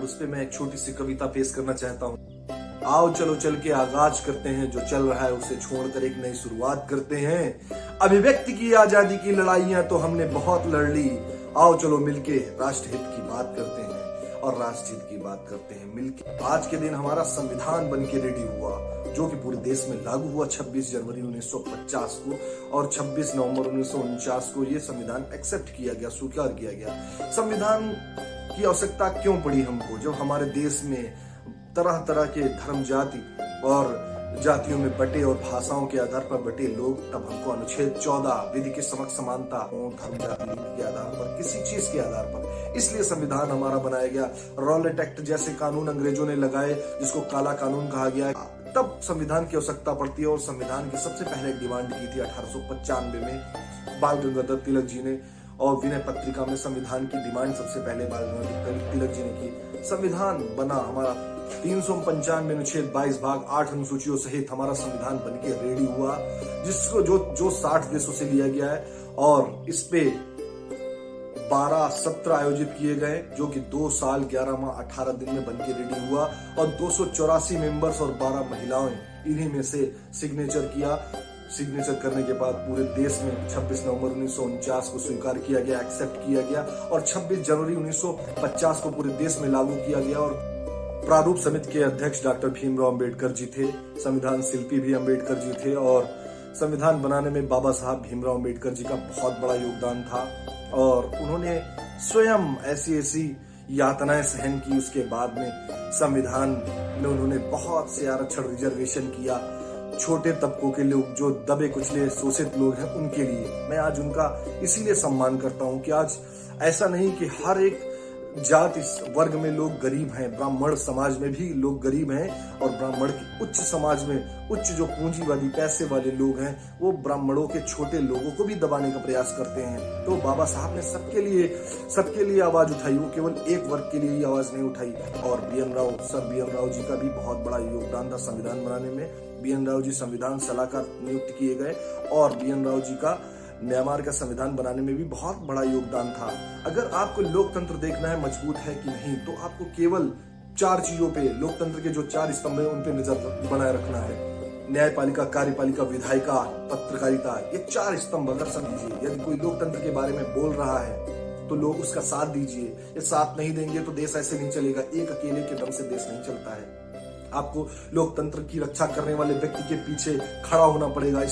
और उस पे मैं एक छोटी सी कविता पेश करना चाहता हूँ। आओ चलो चल के आगाज करते हैं, जो चल रहा है उसे छोड़कर एक नई शुरुआत करते हैं। अभिव्यक्ति की आजादी की लड़ाइयां तो हमने बहुत लड़ ली, आओ चलो मिलके राष्ट्रहित की बात करते हैं और राष्ट्रहित की बात करते हैं मिलके। आज के दिन हमारा संविधान बन के रेडी हुआ, जो कि पूरे देश में लागू हुआ 26 जनवरी 1950 को, और 26 नवंबर 1949 को ये संविधान एक्सेप्ट किया गया, स्वीकार किया गया। संविधान की आवश्यकता क्यों पड़ी हमको, जब हमारे देश में तरह तरह के धर्म जाति और जातियों में बटे और भाषाओं के आधार पर बटे लोग, तब हमको अनुच्छेद 14 विधि के समक्ष समानता, धर्म जाति के आधार पर, किसी चीज के आधार पर, इसलिए संविधान हमारा बनाया गया। रॉलेट एक्ट जैसे कानून अंग्रेजों ने लगाए, जिसको काला कानून कहा गया, तब संविधान की आवश्यकता पड़ती है। और संविधान की सबसे पहले डिमांड की थी 1895 में बाल गंगाधर तिलक जी ने, और विनय पत्रिका में संविधान की डिमांड सबसे पहले बाल गंगाधर तिलक जी ने की। संविधान बना हमारा 395 अनुच्छेद 22 भाग 8 अनुसूचियों सहित हमारा संविधान बनके रेडी हुआ, जिसको जो 60 देशों से लिया गया है, और इस पे 12 सत्र आयोजित किए गए, जो कि 2 साल 11 माह 18 दिन में बनके रेडी हुआ, और 284 मेंबर्स और 12 महिलाओं इन्हीं में से सिग्नेचर किया। सिग्नेचर करने के बाद पूरे देश में 26 नवंबर 1949 को स्वीकार किया गया, एक्सेप्ट किया गया, और 26 जनवरी 1950 को पूरे देश में लागू किया गया। और प्रारूप समिति के अध्यक्ष डॉक्टर भीमराव अंबेडकर जी थे, संविधान शिल्पी भी अंबेडकर जी थे, और संविधान बनाने में बाबा साहब भीमराव अंबेडकर जी का बहुत बड़ा योगदान था। और उन्होंने स्वयं ऐसी यातनाएं सहन की। उसके बाद में संविधान में उन्होंने बहुत से आरक्षण, रिजर्वेशन किया छोटे तबकों के लोग, जो दबे कुचले शोषित लोग हैं, उनके लिए। मैं आज उनका इसीलिए सम्मान करता हूं कि आज ऐसा नहीं कि हर एक जाति वर्ग में लोग गरीब हैं, ब्राह्मण समाज में भी लोग गरीब हैं, और ब्राह्मण की उच्च समाज में उच्च जो पूंजीवादी पैसे वाले लोग हैं, वो ब्राह्मणों के छोटे लोगों को भी दबाने का प्रयास करते हैं। तो बाबा साहब ने सबके लिए आवाज उठाई, वो केवल एक वर्ग के लिए ही आवाज नहीं उठाई। और sir B N Rao ji का भी बहुत बड़ा योगदान था संविधान बनाने में। बी एन राव जी संविधान सलाहकार नियुक्त किए गए, और बी एन राव जी का म्यांमार का संविधान बनाने में भी बहुत बड़ा योगदान था। अगर आपको लोकतंत्र देखना है मजबूत है कि नहीं, तो आपको केवल 4 चीजों पे, लोकतंत्र के जो 4 स्तंभ है, उन पे नजर बनाए रखना है। न्यायपालिका, कार्यपालिका, विधायिका, पत्रकारिता, ये 4 स्तंभ अगर समझिए। यदि कोई लोकतंत्र के बारे में बोल रहा है तो लोग उसका साथ दीजिए। ये साथ नहीं देंगे तो देश ऐसे नहीं चलेगा। एक अकेले के दम से देश नहीं चलता है। आपको लोकतंत्र की रक्षा करने वाले व्यक्ति के पीछे खड़ा होना पड़ेगा।